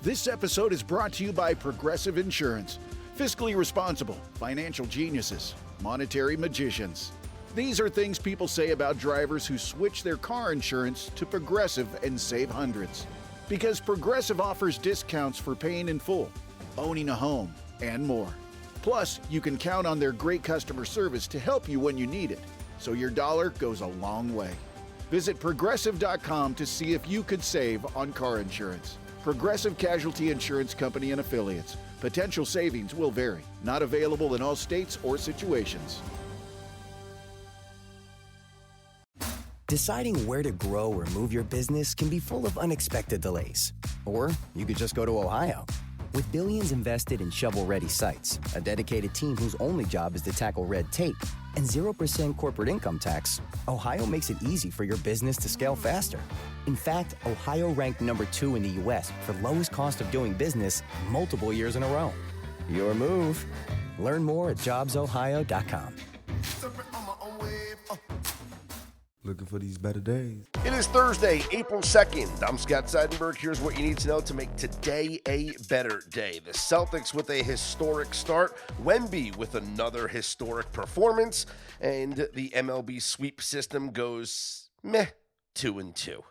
This episode is brought to you by Progressive Insurance. Fiscally responsible, financial geniuses, monetary magicians. These are things people say about drivers who switch their car insurance to Progressive and save hundreds. Because Progressive offers discounts for paying in full, owning a home, and more. Plus, you can count on their great customer service to help you when you need it, so your dollar goes a long way. Visit Progressive.com to see if you could save on car insurance. Progressive Casualty Insurance Company and Affiliates. Potential savings will vary. Not available in all states or situations. Deciding where to grow or move your business can be full of unexpected delays. Or you could just go to Ohio. With billions invested in shovel-ready sites, a dedicated team whose only job is to tackle red tape, and 0% corporate income tax, Ohio makes it easy for your business to scale faster. In fact, Ohio ranked number 2 in the U.S. for lowest cost of doing business multiple years in a row. Your move. Learn more at jobsohio.com. Looking for these better days. It is Thursday, April 2nd. I'm Scott Seidenberg. Here's what you need to know to make today a better day. The Celtics with a historic start, Wemby with another historic performance, and the MLB sweep system goes 2-2.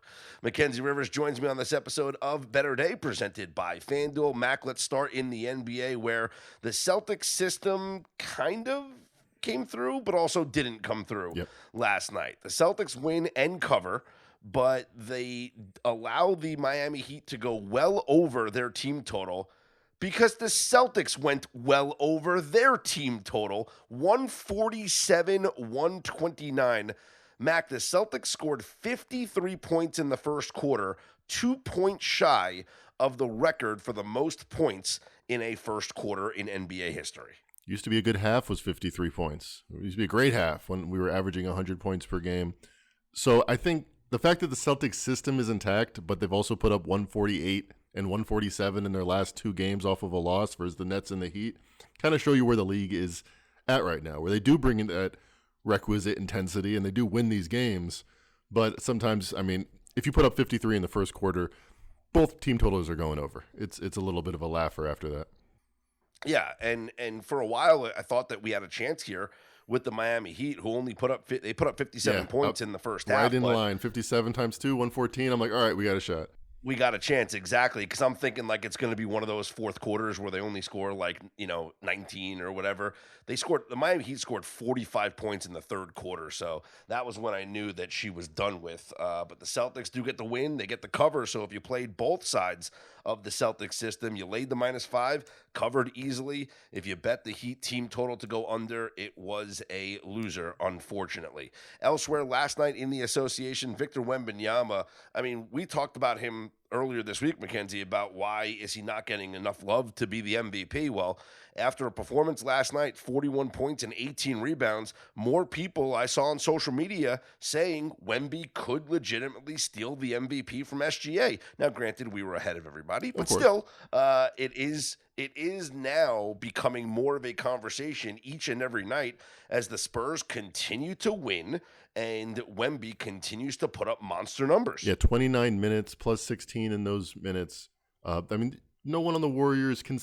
Mackenzie Rivers joins me on this episode of Better Day, presented by FanDuel. Mac, let's start in the NBA, where the Celtics system kind of came through, but also didn't come through last night. The Celtics win and cover, but they allow the Miami Heat to go well over their team total because the Celtics went well over their team total, 147-129. Mac, the Celtics scored 53 points in the first quarter, 2 points shy of the record for the most points in a first quarter in NBA history. Used to be a good half was 53 points. It used to be a great half when we were averaging 100 points per game. So I think the fact that the Celtics system is intact, but they've also put up 148 and 147 in their last 2 games off of a loss versus the Nets and the Heat, kind of show you where the league is at right now, where they do bring in that requisite intensity and they do win these games. But sometimes, I mean, if you put up 53 in the first quarter, both team totals are going over. It's a little bit of a laugher after that. Yeah, and for a while I thought that we had a chance here with the Miami Heat, who only put up 57 points in the first half. Right in line, 57 times 2, 114. I'm like, all right, we got a shot. We got a chance, exactly, because I'm thinking like it's going to be one of those fourth quarters where they only score 19 or whatever. The Miami Heat scored 45 points in the third quarter, so that was when I knew that she was done with. But the Celtics do get the win, they get the cover. So if you played both sides of the Celtics system, you laid the -5, covered easily. If you bet the Heat team total to go under, it was a loser, unfortunately. Elsewhere last night in the association, Victor Wembanyama. I mean, we talked about him earlier this week, Mackenzie, about why is he not getting enough love to be the MVP. Well, after a performance last night, 41 points and 18 rebounds, more people I saw on social media saying Wemby could legitimately steal the MVP from SGA. Now, granted, we were ahead of everybody, but still, it is now becoming more of a conversation each and every night as the Spurs continue to win and Wemby continues to put up monster numbers. Yeah, 29 minutes plus 16 in those minutes. I mean, no one on the Warriors can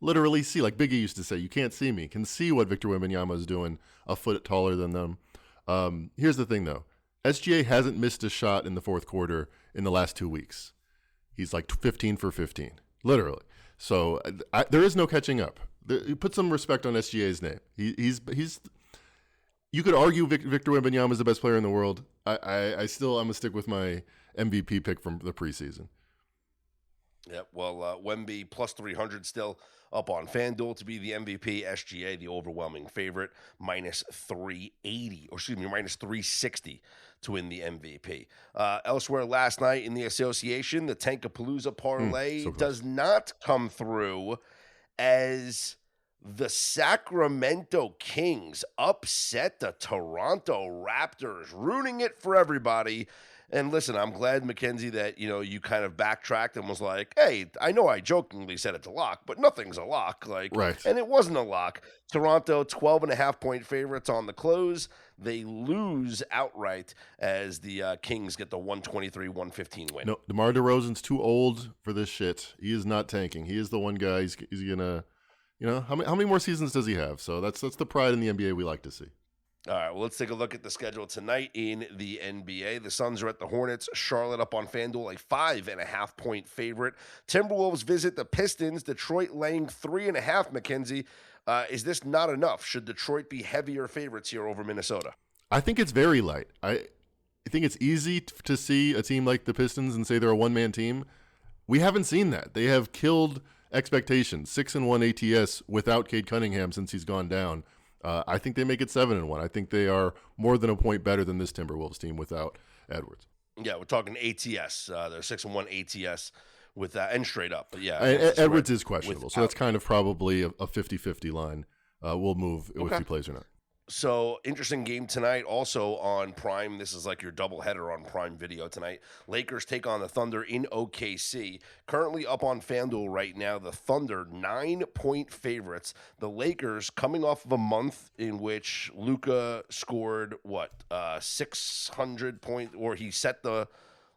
literally see, like Biggie used to say, you can't see me, can see what Victor Wembanyama is doing a foot taller than them. Here's the thing, though. SGA hasn't missed a shot in the fourth quarter in the last 2 weeks. He's like 15 for 15, literally. So there is no catching up. Put some respect on SGA's name. He's you could argue Victor Wembanyama is the best player in the world. I'm going to stick with my MVP pick from the preseason. Yeah, well, Wemby plus 300 still up on FanDuel to be the MVP. SGA, the overwhelming favorite, -360 to win the MVP. Elsewhere last night in the association, the Tankapalooza parlay does not come through as the Sacramento Kings upset the Toronto Raptors, ruining it for everybody And listen, I'm glad, Mackenzie, that you kind of backtracked and was like, "Hey, I know I jokingly said it's a lock, but nothing's a lock." Right. And it wasn't a lock. Toronto 12.5-point favorites on the close. They lose outright as the Kings get the 123-115 win. No, DeMar DeRozan's too old for this shit. He is not tanking. He is the one guy. He's gonna, how many more seasons does he have? So that's the pride in the NBA we like to see. All right, well, let's take a look at the schedule tonight in the NBA. The Suns are at the Hornets. Charlotte up on FanDuel, a 5.5-point favorite. Timberwolves visit the Pistons. Detroit laying 3.5, Mackenzie. Is this not enough? Should Detroit be heavier favorites here over Minnesota? I think it's very light. I think it's easy to see a team like the Pistons and say they're a one-man team. We haven't seen that. They have killed expectations. 6-1 ATS without Cade Cunningham since he's gone down. I think they make it 7-1. I think they are more than a point better than this Timberwolves team without Edwards. Yeah, we're talking ATS. They're 6-1 ATS with and straight up. But yeah, Edwards is questionable, so that's kind of probably a 50-50 line. We'll move if he plays or not. So, interesting game tonight also on Prime. This is like your doubleheader on Prime Video tonight. Lakers take on the Thunder in OKC. Currently up on FanDuel right now, the Thunder 9-point favorites. The Lakers coming off of a month in which Luka scored, 600 points, or he set the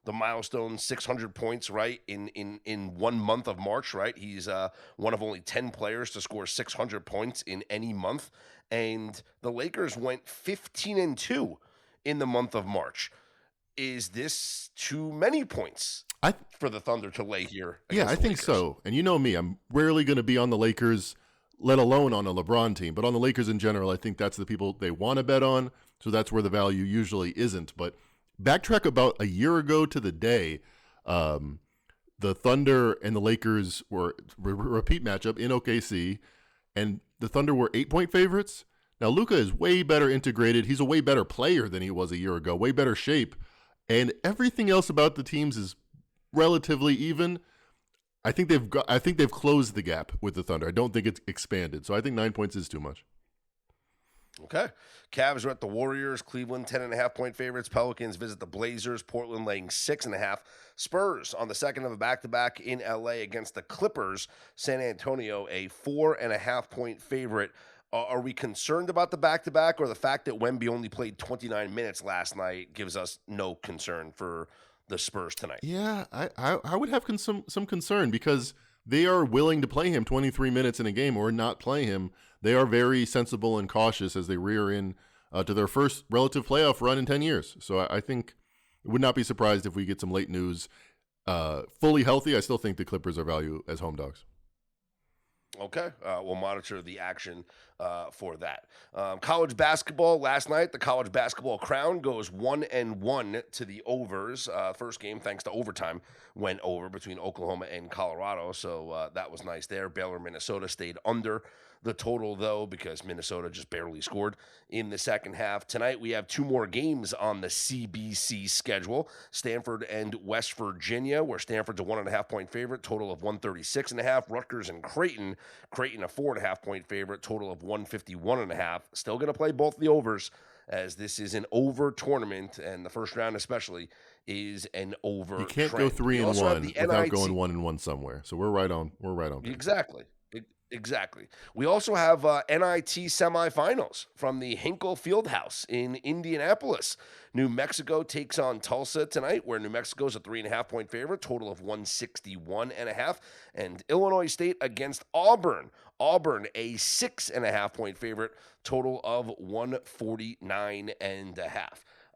milestone 600 points, right, in 1 month of March, right? He's one of only 10 players to score 600 points in any month. And the Lakers went 15-2 in the month of March. Is this too many points for the Thunder to lay here? Yeah, I think so. And you know me, I'm rarely going to be on the Lakers, let alone on a LeBron team. But on the Lakers in general, I think that's the people they want to bet on. So that's where the value usually isn't. But backtrack about a year ago to the day, the Thunder and the Lakers were repeat matchup in OKC, and the Thunder were 8-point favorites. Now, Luka is way better integrated. He's a way better player than he was a year ago, way better shape. And everything else about the teams is relatively even. I think they've closed the gap with the Thunder. I don't think it's expanded. So I think 9 points is too much. Okay. Cavs are at the Warriors. Cleveland 10.5-point favorites. Pelicans visit the Blazers. Portland laying 6.5. Spurs on the second of a back-to-back in LA against the Clippers. San Antonio a 4.5-point favorite. Are we concerned about the back-to-back, or the fact that Wemby only played 29 minutes last night gives us no concern for the Spurs tonight? Yeah, I would have some concern because they are willing to play him 23 minutes in a game or not play him. They are very sensible and cautious as they rear in to their first relative playoff run in 10 years. So I think I would not be surprised if we get some late news. Fully healthy, I still think the Clippers are value as home dogs. Okay, we'll monitor the action for that. College basketball last night, the college basketball crown goes 1-1 to the overs. First game, thanks to overtime, went over between Oklahoma and Colorado, so that was nice there. Baylor, Minnesota stayed under the total, though, because Minnesota just barely scored in the second half. Tonight, we have two more games on the CBC schedule. Stanford and West Virginia, where Stanford's a 1.5-point favorite, total of 136.5. Rutgers and Creighton. Creighton a 4.5-point favorite, total of 151.5. Still going to play both the overs, as this is an over tournament, and the first round especially is an over. You can't trend. go 3-1 without going 1-1 somewhere. So we're right on. Exactly. We also have NIT semifinals from the Hinkle Fieldhouse in Indianapolis. New Mexico takes on Tulsa tonight, where New Mexico is a 3.5-point favorite, total of 161.5. And Illinois State against Auburn. Auburn, a 6.5-point favorite, total of 149.5.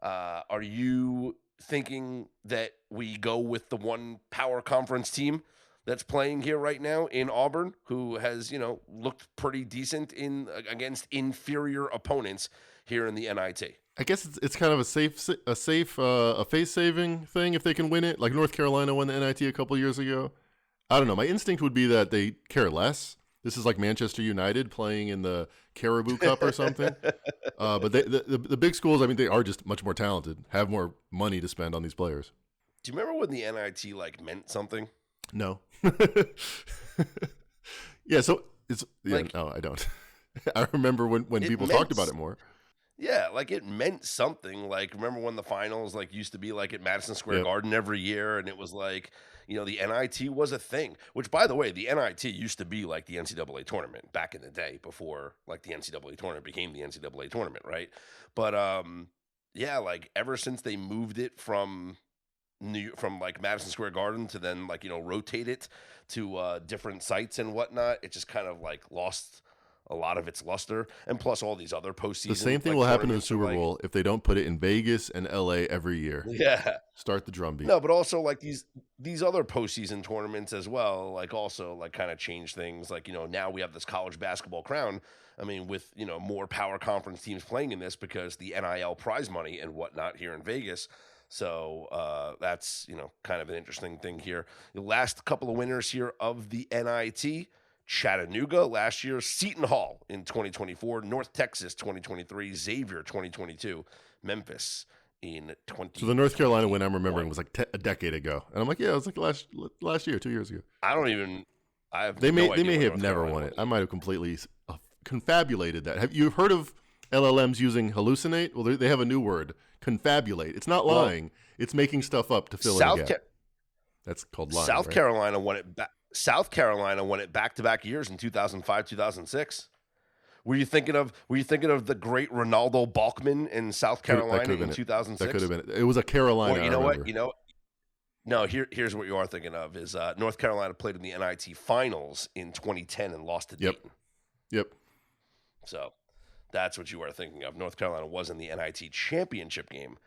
Are you thinking that we go with the one power conference team that's playing here right now in Auburn, who has, looked pretty decent against inferior opponents here in the NIT? I guess it's kind of a face-saving thing if they can win it. Like North Carolina won the NIT a couple years ago. I don't know. My instinct would be that they care less. This is like Manchester United playing in the Caribou Cup or something. But the big schools, I mean, they are just much more talented, have more money to spend on these players. Do you remember when the NIT meant something? No. Yeah, so it's no, I don't. I remember when people talked about it more. Yeah, like it meant something. Like, remember when the finals like used to be like at Madison Square Yep. Garden every year, and it was like, the NIT was a thing. Which, by the way, the NIT used to be like the NCAA tournament back in the day before like the NCAA tournament became the NCAA tournament, right? But yeah, like ever since they moved it from like Madison Square Garden to then like rotate it to different sites and whatnot, it just kind of like lost a lot of its luster, and plus all these other postseason. The same thing like, will happen in the tournaments are, Super like, Bowl if they don't put it in Vegas and LA every year. Yeah, Start the drumbeat. no, but also like these other postseason tournaments as well, like also like kind of change things. Like now we have this college basketball crown. I mean, with more power conference teams playing in this because the NIL prize money and whatnot here in Vegas. So that's kind of an interesting thing here. The last couple of winners here of the NIT. Chattanooga last year, Seton Hall in 2024, North Texas 2023, Xavier 2022, Memphis in 20. So the North Carolina win I'm remembering was like a decade ago, and I'm like, yeah, it was like last year, 2 years ago. I don't even. I have. They no idea may what have North never Carolina won it. was. I might have completely confabulated that. Have you heard of LLMs using hallucinate? Well, they have a new word, confabulate. It's not lying. It's making stuff up to fill in a gap. That's called lying. South right? Carolina won it back. South Carolina won it back-to-back years in 2005, 2006. Were you thinking of the great Ronaldo Balkman in South Carolina in 2006? That could have been it. It was a Carolina. Or you know what? No. Here's what you are thinking of is North Carolina played in the NIT finals in 2010 and lost to Dayton. Yep. So that's what you are thinking of. North Carolina was in the NIT championship game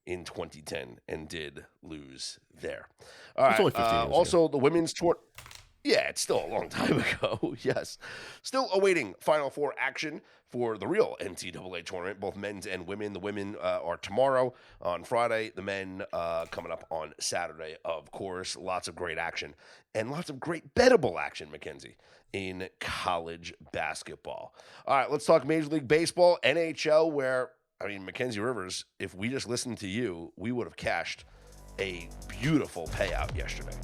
in 2010 and did lose there. All right. Only 15 years also, the women's tour. Yeah, it's still a long time ago. Yes. Still awaiting Final Four action for the real NCAA tournament, both men's and women. The women are tomorrow on Friday. The men coming up on Saturday, of course. Lots of great action and lots of great bettable action, Mackenzie, in college basketball. All right, let's talk Major League Baseball, NHL, where, Mackenzie Rivers, if we just listened to you, we would have cashed a beautiful payout yesterday.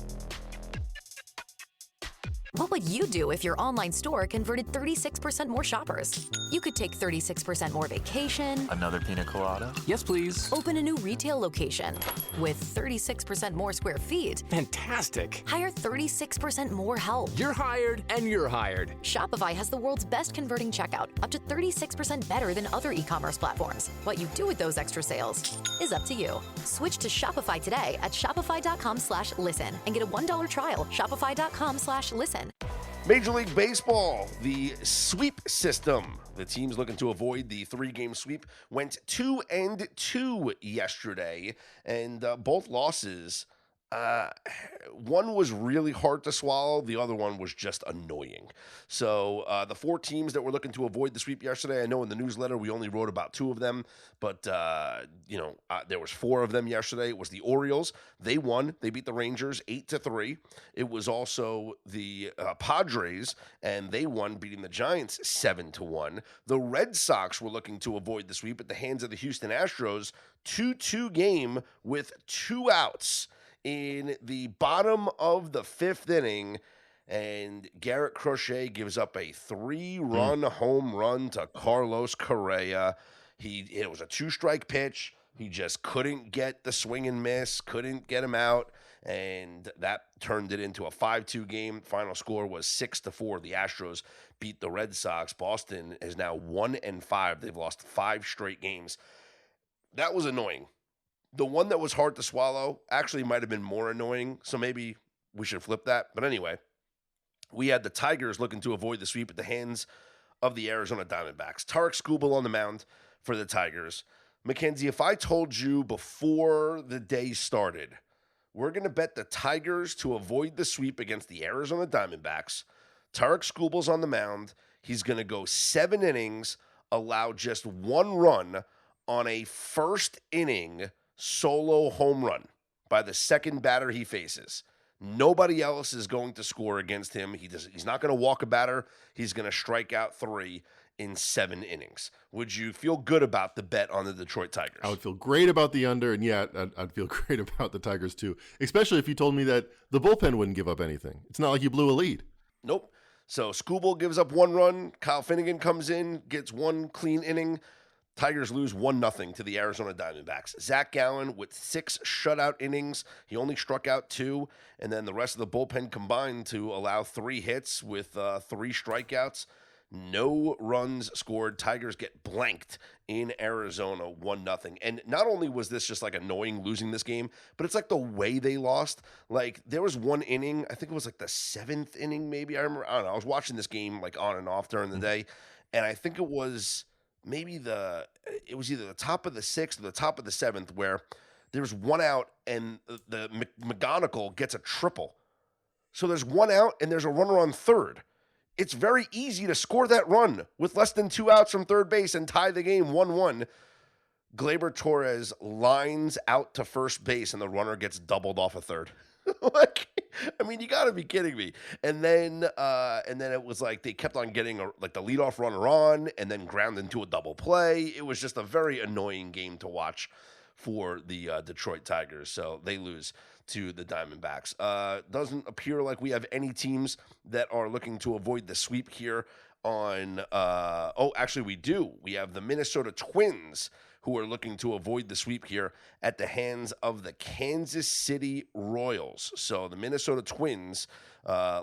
What would you do if your online store converted 36% more shoppers? You could take 36% more vacation. Another pina colada? Yes, please. Open a new retail location with 36% more square feet. Fantastic. Hire 36% more help. You're hired and you're hired. Shopify has the world's best converting checkout, up to 36% better than other e-commerce platforms. What you do with those extra sales is up to you. Switch to Shopify today at shopify.com/listen and get a $1 trial. Shopify.com/listen. Major League Baseball, the sweep system. The teams looking to avoid the 3-game sweep went 2-2 yesterday, and both losses. One was really hard to swallow. The other one was just annoying. So the 4 teams that were looking to avoid the sweep yesterday, I know in the newsletter we only wrote about 2 of them, but there was 4 of them yesterday. It was the Orioles. They won. They beat the Rangers 8-3. It was also the Padres, and they won, beating the Giants 7-1. The Red Sox were looking to avoid the sweep at the hands of the Houston Astros. 2-2 game with 2 outs in the bottom of the 5th inning, and Garrett Crochet gives up a 3-run home run to Carlos Correa. It was a 2-strike pitch. He just couldn't get the swing and miss, couldn't get him out, and that turned it into a 5-2 game. Final score was 6-4. The Astros beat the Red Sox. Boston is now 1-5. They've lost 5 straight games. That was annoying. The one that was hard to swallow actually might have been more annoying, so maybe we should flip that. But anyway, we had the Tigers looking to avoid the sweep at the hands of the Arizona Diamondbacks. Tarek Skubal on the mound for the Tigers. Mackenzie, if I told you before the day started, we're going to bet the Tigers to avoid the sweep against the Arizona Diamondbacks. Tarek Skubal's on the mound. He's going to go 7 innings, allow just 1 run on a first inning solo home run by the second batter he faces. Nobody else is going to score against him. He's not going to walk a batter. He's going to strike out 3 in 7 innings. Would you feel good about the bet on the Detroit Tigers? I would feel great about the under, and yeah, I'd feel great about the Tigers too, especially if you told me that the bullpen wouldn't give up anything. It's not like you blew a lead. Nope. So Skubal gives up 1 run. Kyle Finnegan comes in, gets 1 clean inning. Tigers lose 1-0 to the Arizona Diamondbacks. Zach Gallen with 6 shutout innings. He only struck out 2, and then the rest of the bullpen combined to allow 3 hits with 3 strikeouts. No runs scored. Tigers get blanked in Arizona 1-0. And not only was this just like annoying losing this game, but it's like the way they lost. Like there was one inning, I think it was like the 7th inning maybe. I don't know. I was watching this game like on and off during the day, and I think it was maybe it was either the top of the 6th or the top of the 7th where there was 1 out and the McGonigal gets a triple. So there's 1 out and there's a runner on third. It's very easy to score that run with less than 2 outs from third base and tie the game 1-1. Gleyber Torres lines out to first base and the runner gets doubled off a third. You got to be kidding me. And then it was like they kept on getting the leadoff runner on and then ground into a double play. It was just a very annoying game to watch for the Detroit Tigers. So they lose to the Diamondbacks. Doesn't appear like we have any teams that are looking to avoid the sweep here on actually we do. We have the Minnesota Twins who are looking to avoid the sweep here at the hands of the Kansas City Royals. So the Minnesota Twins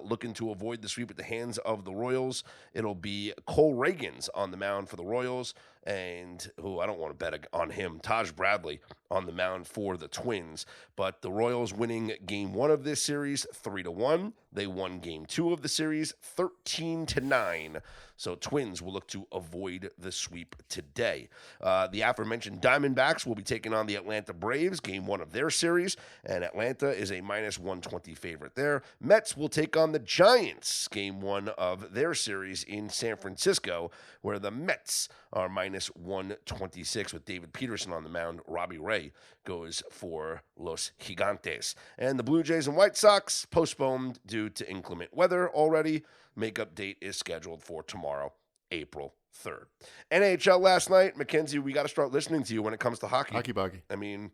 looking to avoid the sweep at the hands of the Royals. It'll be Cole Reagans on the mound for the Royals, and I don't want to bet on him, Taj Bradley on the mound for the Twins. But the Royals winning game 1 of this series 3-1. They won game 2 of the series 13-9. So Twins will look to avoid the sweep today. The aforementioned Diamondbacks will be taking on the Atlanta Braves, game 1 of their series, and Atlanta is a -120 favorite there. Mets will take on the Giants, game 1 of their series in San Francisco, where the Mets are -126 with David Peterson on the mound. Robbie Ray goes for Los Gigantes. And the Blue Jays and White Sox postponed due to inclement weather already. Makeup date is scheduled for tomorrow, April 3rd. NHL last night. Mackenzie, we got to start listening to you when it comes to hockey. Hockey boggy. I mean,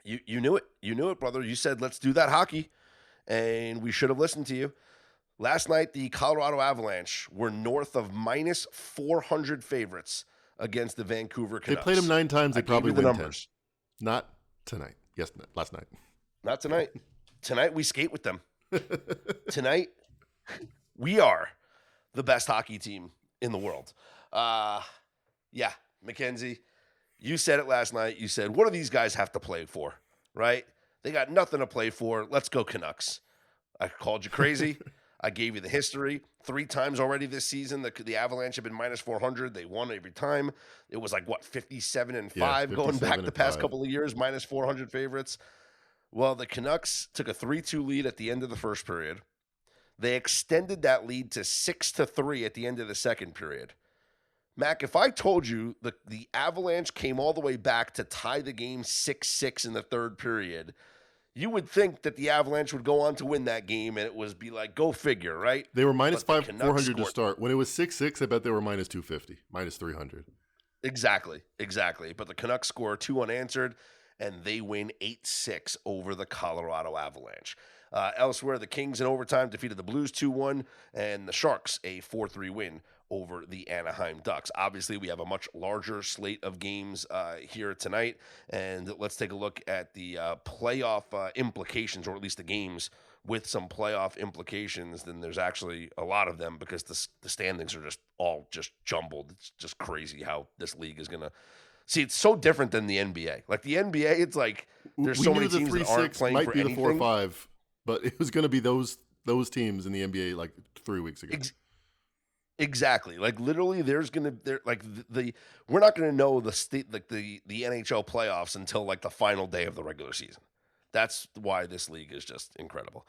you knew it. You knew it, brother. You said, let's do that hockey, and we should have listened to you. Last night, the Colorado Avalanche were north of -400 favorites against the Vancouver Canucks. They played them 9 times. They probably the win numbers. 10. Not tonight. Yes, last night. Not tonight. Tonight, we skate with them. Tonight, we are the best hockey team in the world. Yeah, Mackenzie, you said it last night. You said, what do these guys have to play for, right? They got nothing to play for. Let's go Canucks. I called you crazy. I gave you the history. 3 times already this season, the Avalanche have been -400. They won every time. It was like, 57-5 going back the past couple of years, -400 favorites. Well, the Canucks took a 3-2 lead at the end of the first period. They extended that lead to 6-3 at the end of the second period. Mac, if I told you the Avalanche came all the way back to tie the game 6-6 in the third period, you would think that the Avalanche would go on to win that game, and it was be like, go figure, right? They were -400 to start. When it was 6-6, I bet they were -250, -300. Exactly. But the Canucks score 2 unanswered, and they win 8-6 over the Colorado Avalanche. Elsewhere, the Kings in overtime defeated the Blues 2-1, and the Sharks a 4-3 win over the Anaheim Ducks. Obviously, we have a much larger slate of games here tonight, and let's take a look at the playoff implications, or at least the games with some playoff implications. Then there's actually a lot of them because the standings are just jumbled. It's just crazy how this league is going to see. It's so different than the NBA. Like the NBA, it's like there's so many teams that aren't playing for anything. Might be the 4-5, but it was going to be those teams in the NBA like 3 weeks ago. Exactly. Like literally, we're not going to know the NHL playoffs until like the final day of the regular season. That's why this league is just incredible.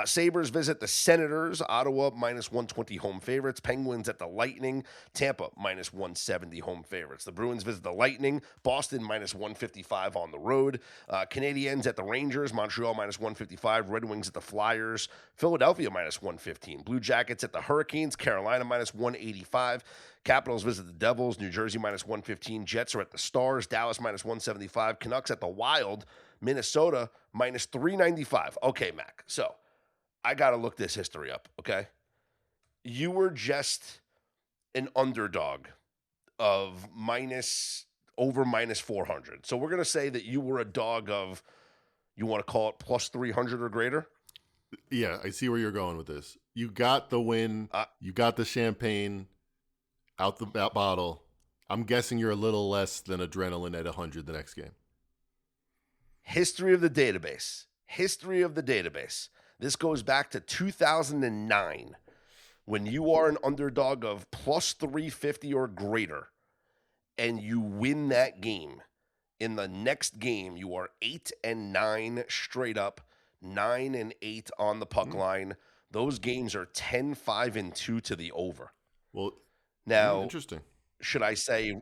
Sabres visit the Senators. Ottawa -120 home favorites. Penguins at the Lightning. Tampa -170 home favorites. The Bruins visit the Lightning. Boston -155 on the road. Canadiens at the Rangers. Montreal -155. Red Wings at the Flyers. Philadelphia -115. Blue Jackets at the Hurricanes. Carolina -185. Capitals visit the Devils. New Jersey -115. Jets are at the Stars. Dallas -175. Canucks at the Wild. Minnesota -395. Okay, Mac. So I got to look this history up, okay? You were just an underdog of over minus 400. So we're going to say that you were a dog of, you want to call it plus 300 or greater? Yeah, I see where you're going with this. You got the win. You got the champagne out the bottle. I'm guessing you're a little less than adrenaline at 100 the next game. History of the database. This goes back to 2009 when you are an underdog of plus 350 or greater and you win that game. In the next game, you are 8-9 straight up, 9-8 on the puck line. Those games are 10-5-2 to the over. Well, now, interesting. Should I say,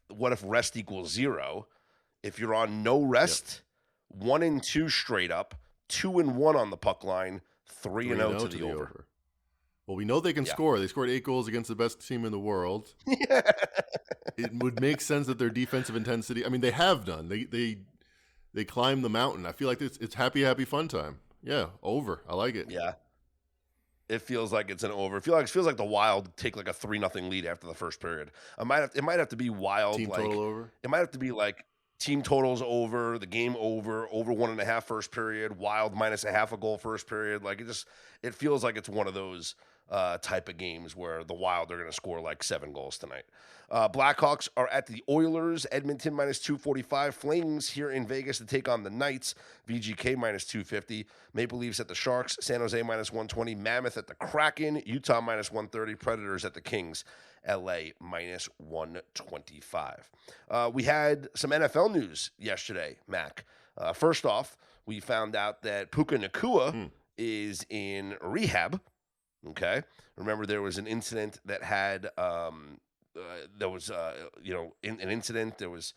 what if rest equals 0? If you're on no rest, 1-2 straight up, 2-1 on the puck line, 3-0 to the over. Well, we know they can score. They scored 8 goals against the best team in the world. It would make sense that their defensive intensity. I mean, they have done. They climbed the mountain. I feel like it's happy fun time. Yeah, over. I like it. Yeah, it feels like it's an over. It feels like the Wild take like a 3-0 lead after the first period. It might have to be Wild. Team total over. It might have to be like team totals over, the game over 1.5 first period, Wild minus a half a goal first period. Like it feels like it's one of those type of games where the Wild are going to score like 7 goals tonight. Blackhawks are at the Oilers, Edmonton minus 245. Flames here in Vegas to take on the Knights, VGK minus 250. Maple Leafs at the Sharks, San Jose minus 120. Mammoth at the Kraken, Utah minus 130. Predators at the Kings, LA minus 125. We had some NFL news yesterday, Mac. First off, we found out that Puka Nacua is in rehab. Okay. Remember, there was an incident that had, an incident. There was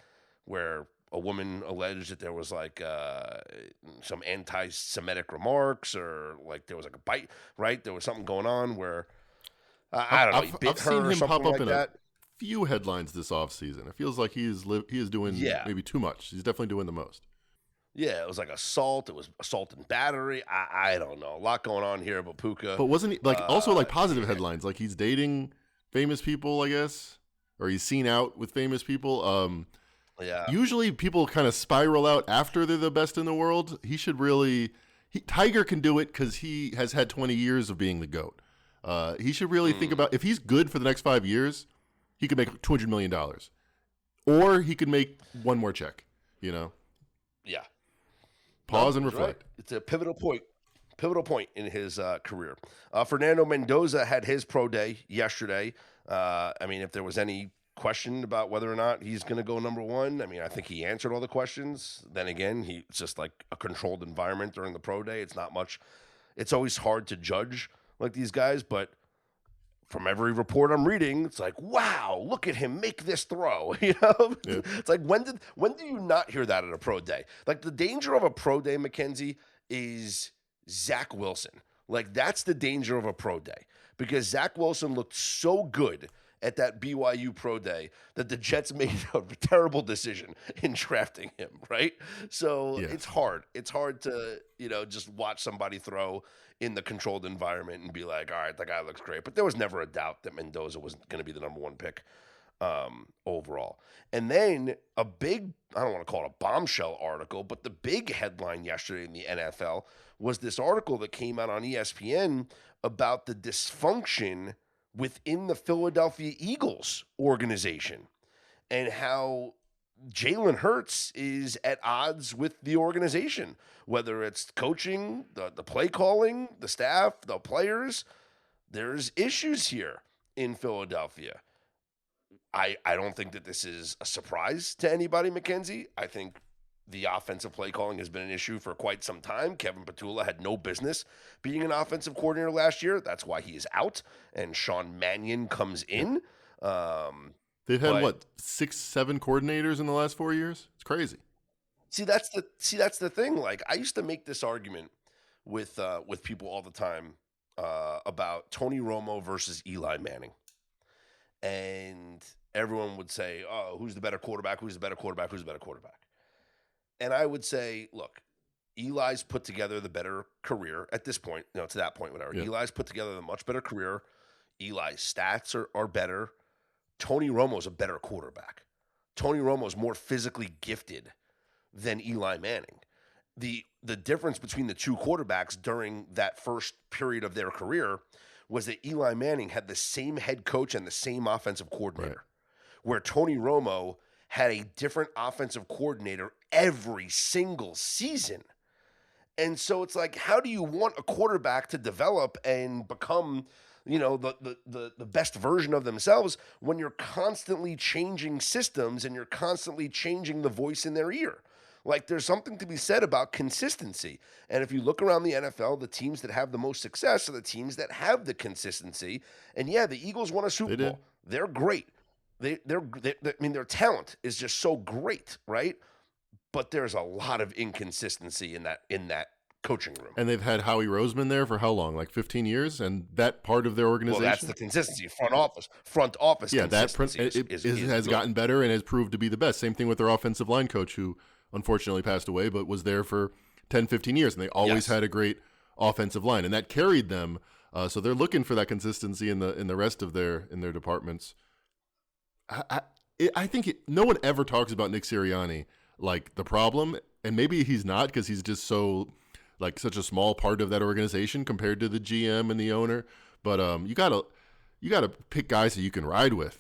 where a woman alleged that there was like some anti-Semitic remarks, or like there was like a bite, right? There was something going on where, I don't know, he bit I've her seen or him something pop up like in that. a few headlines this offseason. It feels like he is doing maybe too much. He's definitely doing the most. Yeah, it was like assault. It was assault and battery. I don't know. A lot going on here about Puka. But wasn't he also like positive headlines? Like he's dating famous people, I guess, or he's seen out with famous people. Usually people kind of spiral out after they're the best in the world. He should really. Tiger can do it because he has had 20 years of being the GOAT. He should really think about if he's good for the next 5 years, he could make $200 million, or he could make one more check. You know. Yeah. Pause and reflect. Right. It's a pivotal point in his career. Fernando Mendoza had his pro day yesterday. I mean, if there was any question about whether or not he's going to go number 1, I mean, I think he answered all the questions. Then again, it's just like a controlled environment during the pro day. It's not much. It's always hard to judge like these guys, but from every report I'm reading, it's like, wow, look at him make this throw. You know, It's like, when do you not hear that at a pro day? Like, the danger of a pro day, Mackenzie, is Zach Wilson. Like, that's the danger of a pro day, because Zach Wilson looked so good at that BYU pro day that the Jets made a terrible decision in drafting him, right? So it's hard. It's hard to, just watch somebody throw in the controlled environment and be like, all right, that guy looks great. But there was never a doubt that Mendoza was going to be the number 1 pick overall. And then a big, I don't want to call it a bombshell article, but the big headline yesterday in the NFL was this article that came out on ESPN about the dysfunction within the Philadelphia Eagles organization and how Jalen Hurts is at odds with the organization, whether it's coaching, the play calling, the staff, the players. There's issues here in Philadelphia. I don't think that this is a surprise to anybody, Mackenzie. I think the offensive play calling has been an issue for quite some time. Kevin Petula had no business being an offensive coordinator last year. That's why he is out, and Sean Mannion comes in. They've had 6-7 coordinators in the last 4 years. It's crazy. See, that's the thing. Like, I used to make this argument with people all the time about Tony Romo versus Eli Manning, and everyone would say, "Oh, who's the better quarterback? Who's the better quarterback? Who's the better quarterback?" And I would say, look, Eli's put together the better career at this point. To that point, whatever. Yeah. Eli's put together the much better career. Eli's stats are better. Tony Romo's a better quarterback. Tony Romo's more physically gifted than Eli Manning. The difference between the two quarterbacks during that first period of their career was that Eli Manning had the same head coach and the same offensive coordinator, where Tony Romo had a different offensive coordinator every single season. And so it's like, how do you want a quarterback to develop and become, the best version of themselves when you're constantly changing systems and you're constantly changing the voice in their ear? Like, there's something to be said about consistency. And if you look around the NFL, the teams that have the most success are the teams that have the consistency. And yeah, the Eagles won a Super Bowl. They're great. Their talent is just so great, right? But there's a lot of inconsistency in that coaching room. And they've had Howie Roseman there for how long? Like 15 years? And that part of their organization? Well, that's the consistency. Front office. Yeah, consistency has gotten better and has proved to be the best. Same thing with their offensive line coach, who unfortunately passed away, but was there for 10, 15 years. And they always had a great offensive line. And that carried them. So they're looking for that consistency in the rest of their departments. I think no one ever talks about Nick Sirianni like the problem, and maybe he's not because he's just such a small part of that organization compared to the GM and the owner. But you gotta pick guys that you can ride with.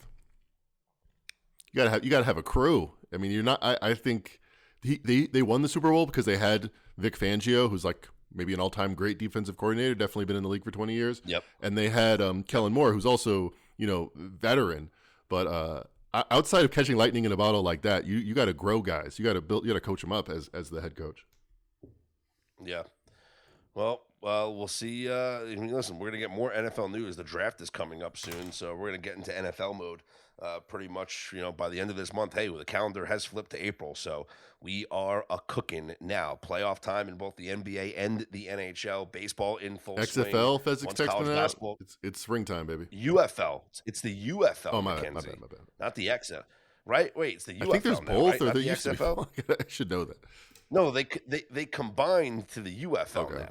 You gotta have a crew. I mean, you're not. I think they won the Super Bowl because they had Vic Fangio, who's like maybe an all-time great defensive coordinator, definitely been in the league for 20 years. Yep. And they had Kellen Moore, who's also veteran. But outside of catching lightning in a bottle like that, you got to grow guys. You got to coach them up as the head coach. Yeah. Well, we'll see. Listen, we're going to get more NFL news. The draft is coming up soon, so we're going to get into NFL mode pretty much, by the end of this month. Hey, the calendar has flipped to April, so we are cooking now. Playoff time in both the NBA and the NHL. Baseball in full swing. XFL, Fezzik texting out. It's springtime, baby. UFL. It's the UFL. Oh, my bad. Not the XFL. Right? Wait, it's the UFL. I think there's now, both, right? or Not there the used to XFL? be. I should know that. No, they combined to the UFL now.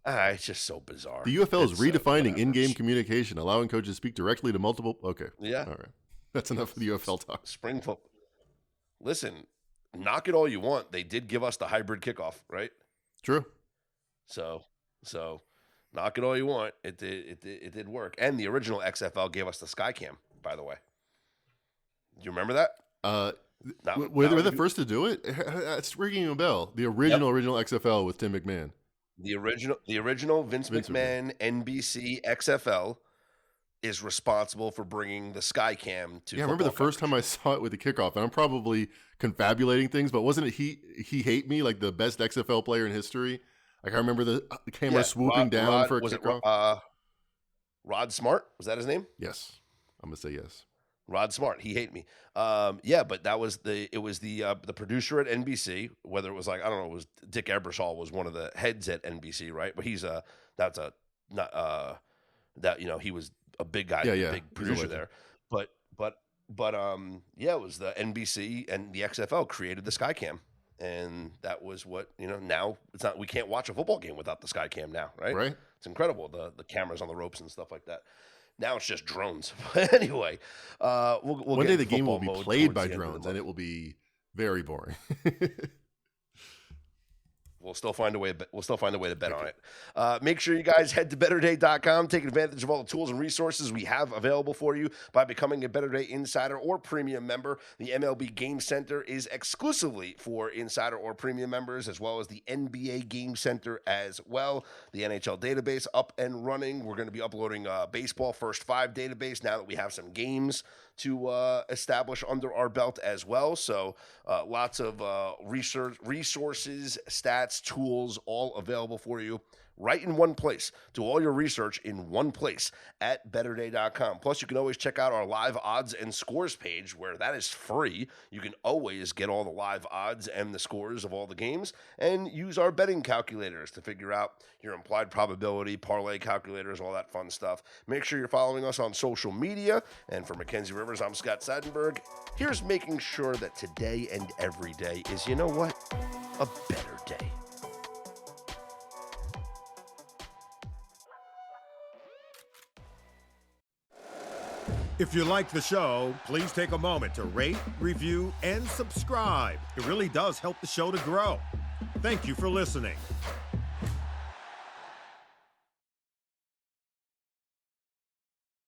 Okay. It's just so bizarre. The UFL is redefining in-game communication, allowing coaches to speak directly to multiple. Okay. Yeah. All right. That's enough of the UFL talk. Spring football. Listen, knock it all you want. They did give us the hybrid kickoff, right? True. So knock it all you want. It did work. And the original XFL gave us the Skycam, by the way. Do you remember that? Were they the first to do it? It's ringing a bell. The original XFL with Tim McMahon. The original Vince McMahon NBC XFL is responsible for bringing the Skycam to. Yeah, I remember the first time I saw it with the kickoff, and I'm probably confabulating things, but wasn't it He Hate Me, like the best XFL player in history? Like I remember the camera swooping down for a kickoff. Rod Smart, was that his name? Yes, I'm gonna say yes. Rod Smart, He Hate Me. But that was the producer at NBC. Whether it was I don't know, it was Dick Ebersol was one of the heads at NBC, right? But he was a big guy, big producer there. But it was the NBC and the XFL created the Skycam, and that was what Now it's not. We can't watch a football game without the Skycam now, right? Right. It's incredible, the cameras on the ropes and stuff like that. Now it's just drones. But anyway, we'll one day the game will be mode played by towards the end of the drones, and it will be very boring. We'll still find a way to bet on it. Make sure you guys head to betterday.com. Take advantage of all the tools and resources we have available for you by becoming a Better Day Insider or Premium member. The MLB Game Center is exclusively for Insider or Premium members, as well as the NBA Game Center as well. The NHL database up and running. We're going to be uploading Baseball First 5 database now that we have some games to establish under our belt as well. So lots of resources, stats, tools, all available for you right in one place. Do all your research in one place at betterday.com. Plus, you can always check out our live odds and scores page where that is free. You can always get all the live odds and the scores of all the games and use our betting calculators to figure out your implied probability, parlay calculators, all that fun stuff. Make sure you're following us on social media. And for Mackenzie Rivers, I'm Scott Seidenberg. Here's making sure that today and every day is, you know what? A better day. If you like the show, please take a moment to rate, review, and subscribe. It really does help the show to grow. Thank you for listening.